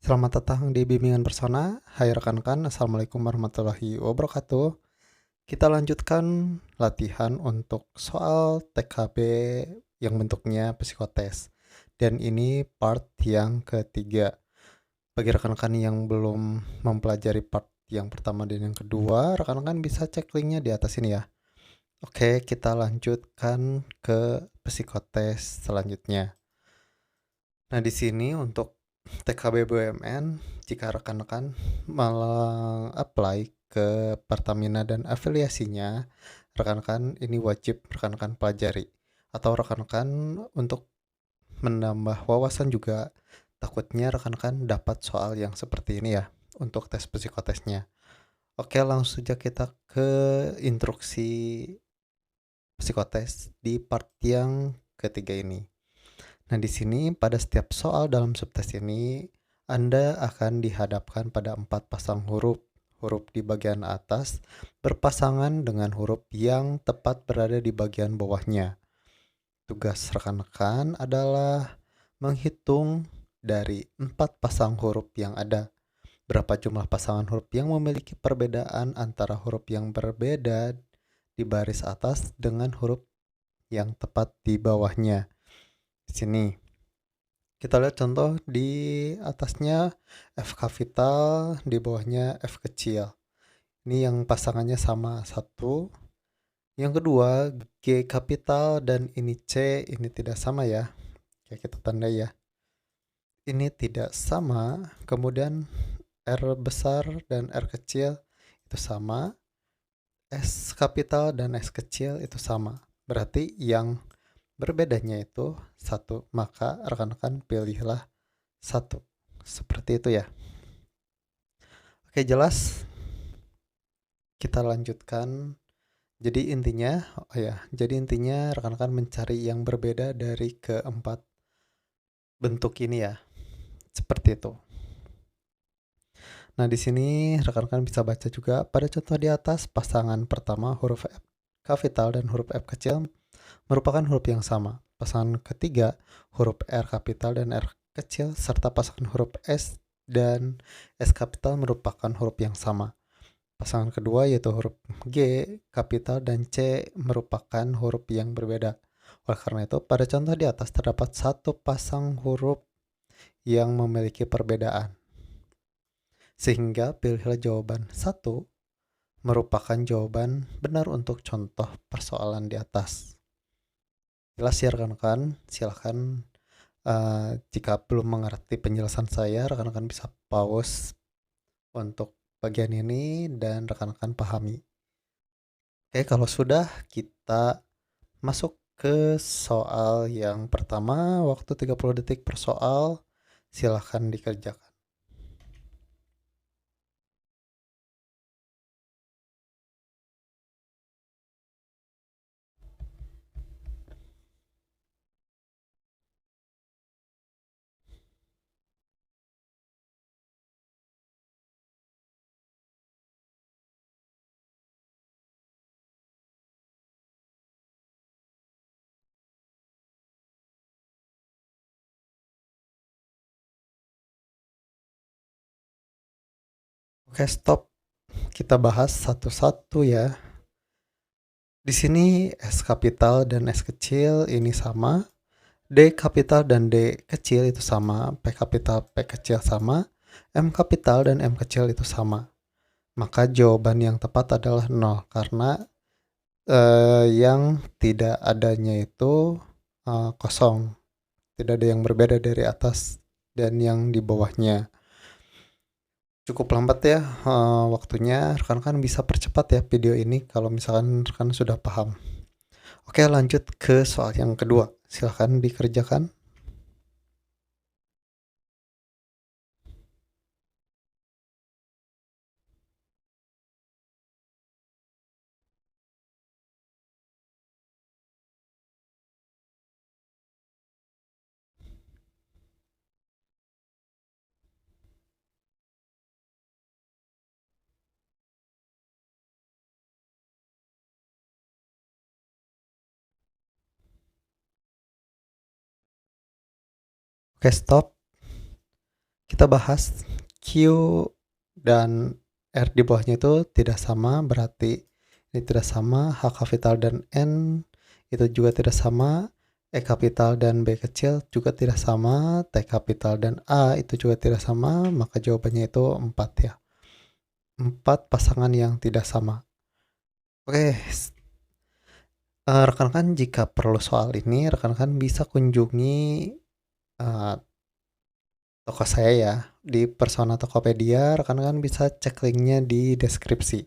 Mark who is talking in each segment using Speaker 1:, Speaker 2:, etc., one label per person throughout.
Speaker 1: Selamat datang di Bimbingan Persona. Hai rekan-rekan, Assalamualaikum warahmatullahi wabarakatuh. Kita lanjutkan latihan untuk soal TKB yang bentuknya psikotes. Dan ini part yang ketiga. Bagi rekan-rekan yang belum mempelajari part yang pertama dan yang kedua, rekan-rekan bisa cek linknya di atas ini ya. Oke, kita lanjutkan ke psikotes selanjutnya. Nah, di sini untuk TKB BUMN, jika rekan-rekan apply ke Pertamina dan afiliasinya, rekan-rekan ini wajib rekan-rekan pelajari. Atau rekan-rekan untuk menambah wawasan juga, takutnya rekan-rekan dapat soal yang seperti ini ya, untuk tes psikotesnya. Oke, langsung saja kita ke instruksi psikotes di part yang ketiga ini. Nah, di sini pada setiap soal dalam subtes ini, Anda akan dihadapkan pada 4 pasang huruf. Huruf di bagian atas berpasangan dengan huruf yang tepat berada di bagian bawahnya. Tugas rekan-rekan adalah menghitung dari 4 pasang huruf yang ada. Berapa jumlah pasangan huruf yang memiliki perbedaan antara huruf yang berbeda di baris atas dengan huruf yang tepat di bawahnya. Di sini kita lihat contoh di atasnya F kapital, di bawahnya F kecil. Ini yang pasangannya sama satu. Yang kedua G kapital dan ini C, ini tidak sama ya. Oke, kita tandai ya. Ini tidak sama. Kemudian R besar dan R kecil itu sama. S kapital dan S kecil itu sama. Berarti yang berbedanya itu satu. Maka rekan-rekan pilihlah satu. Seperti itu ya. Oke, jelas. Kita lanjutkan. Jadi intinya rekan-rekan mencari yang berbeda dari keempat bentuk ini ya. Seperti itu. Nah, di sini rekan-rekan bisa baca juga pada contoh di atas, pasangan pertama huruf F kapital dan huruf F kecil merupakan huruf yang sama. Pasangan ketiga huruf R kapital dan R kecil serta pasangan huruf S dan S kapital merupakan huruf yang sama. Pasangan kedua yaitu huruf G kapital dan C merupakan huruf yang berbeda. Oleh karena itu, pada contoh di atas terdapat satu pasang huruf yang memiliki perbedaan. Sehingga pilihlah jawaban satu merupakan jawaban benar untuk contoh persoalan di atas. Jelas ya rekan-rekan, silahkan jika belum mengerti penjelasan saya, rekan-rekan bisa pause untuk bagian ini dan rekan-rekan pahami. Oke, kalau sudah kita masuk ke soal yang pertama, waktu 30 detik per soal, silahkan dikerjakan. Oke, stop. Kita bahas satu-satu ya. Di sini S kapital dan S kecil ini sama, D kapital dan D kecil itu sama, P kapital P kecil sama, M kapital dan M kecil itu sama. Maka jawaban yang tepat adalah 0 karena yang tidak adanya itu kosong. Tidak ada yang berbeda dari atas dan yang di bawahnya. Cukup lambat ya waktunya. Rekan-rekan bisa percepat ya video ini kalau misalkan rekan sudah paham. Oke, lanjut ke soal yang kedua. Silahkan dikerjakan. Oke, stop. Kita bahas Q dan R di bawahnya itu tidak sama, berarti ini tidak sama. H kapital dan N itu juga tidak sama. E kapital dan B kecil juga tidak sama. T kapital dan A itu juga tidak sama. Maka jawabannya itu 4 ya. 4 pasangan yang tidak sama. Oke, rekan-rekan jika perlu soal ini, rekan-rekan bisa kunjungi uh, toko saya ya. Di Persona Tokopedia, rekan-rekan bisa cek linknya di deskripsi.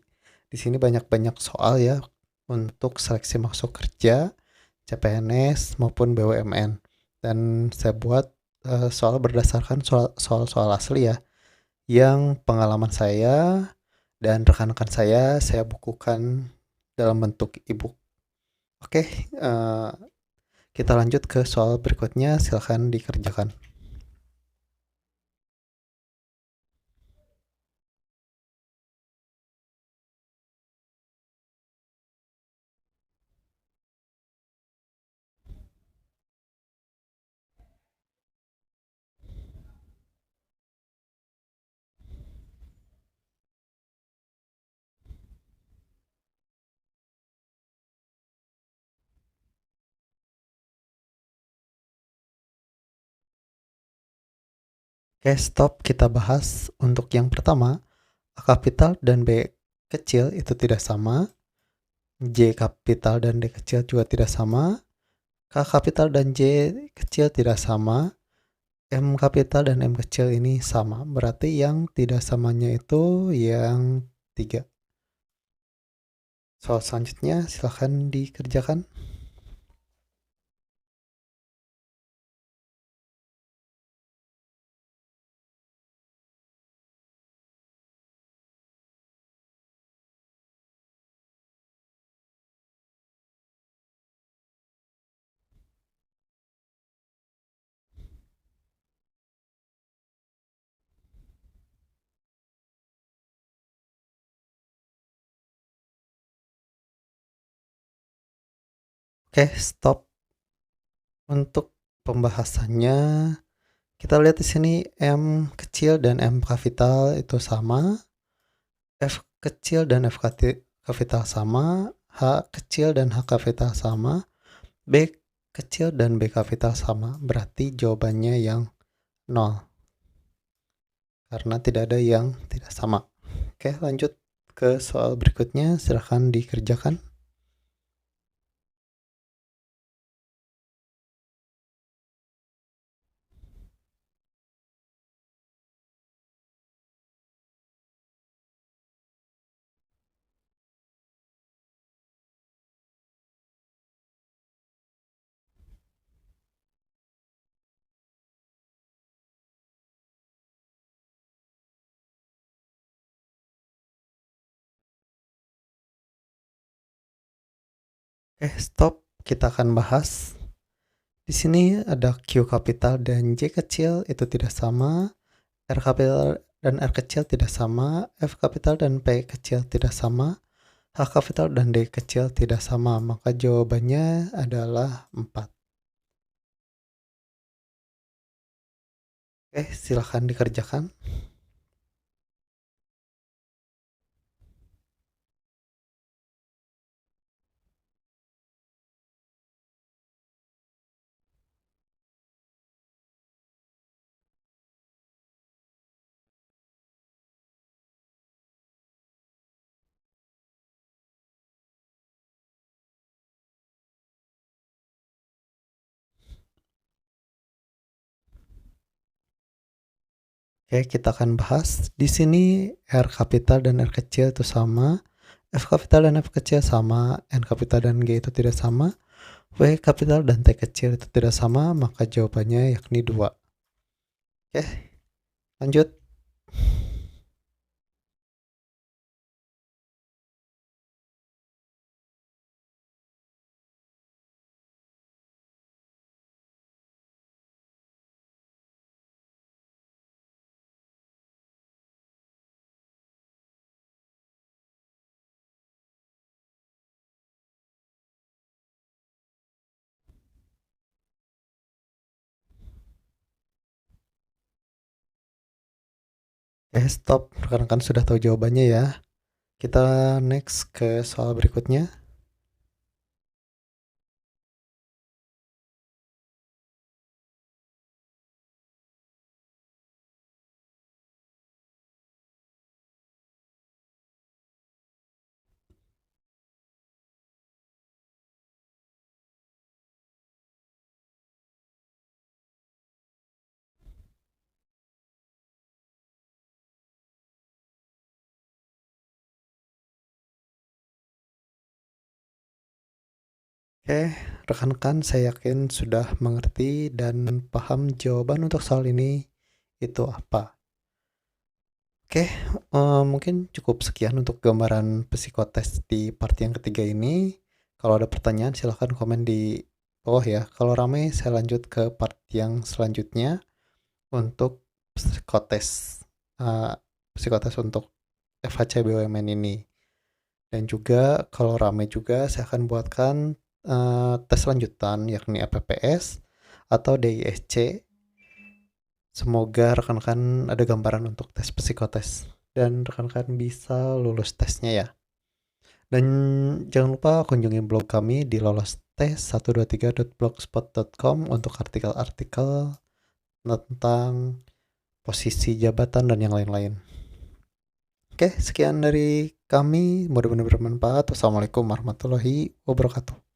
Speaker 1: Di sini banyak-banyak soal ya untuk seleksi masuk kerja, CPNS maupun BUMN. Dan saya buat soal berdasarkan soal-soal asli ya, yang pengalaman saya dan rekan-rekan saya bukukan dalam bentuk ebook. Oke, kita lanjut ke soal berikutnya, silahkan dikerjakan. Oke, stop, kita bahas untuk yang pertama. A kapital dan B kecil itu tidak sama, J kapital dan D kecil juga tidak sama, K kapital dan J kecil tidak sama, M kapital dan M kecil ini sama. Berarti yang tidak samanya itu yang 3. Soal selanjutnya silahkan dikerjakan. Oke, stop. Untuk pembahasannya, kita lihat di sini M kecil dan M kapital itu sama, F kecil dan F kapital sama, H kecil dan H kapital sama, B kecil dan B kapital sama. Berarti jawabannya yang 0. Karena tidak ada yang tidak sama. Oke, lanjut ke soal berikutnya. Silahkan dikerjakan. Oke, stop. Kita akan bahas. Di sini ada Q kapital dan J kecil itu tidak sama. R kapital dan R kecil tidak sama. F kapital dan P kecil tidak sama. H kapital dan D kecil tidak sama. Maka jawabannya adalah 4. Oke, silahkan dikerjakan. Oke, kita akan bahas. Di sini R kapital dan R kecil itu sama. F kapital dan F kecil sama. N kapital dan G itu tidak sama. W kapital dan T kecil itu tidak sama. Maka jawabannya yakni 2. Oke, lanjut. Stop. Rekan-rekan sudah tahu jawabannya ya. Kita next ke soal berikutnya. Oke, rekan-rekan saya yakin sudah mengerti dan paham jawaban untuk soal ini itu apa. Oke, mungkin cukup sekian untuk gambaran psikotes di part yang ketiga ini. Kalau ada pertanyaan silahkan komen di bawah ya. Kalau ramai saya lanjut ke part yang selanjutnya untuk psikotes eh, psikotes untuk FHC BUMN ini. Dan juga kalau ramai juga saya akan buatkan tes lanjutan yakni APPS atau DISC. Semoga rekan-rekan ada gambaran untuk tes psikotes dan rekan-rekan bisa lulus tesnya ya. Dan jangan lupa kunjungi blog kami di lolostes123.blogspot.com untuk artikel-artikel tentang posisi jabatan dan yang lain-lain. Oke, sekian dari kami. Mudah-mudahan bermanfaat. Wassalamualaikum warahmatullahi wabarakatuh.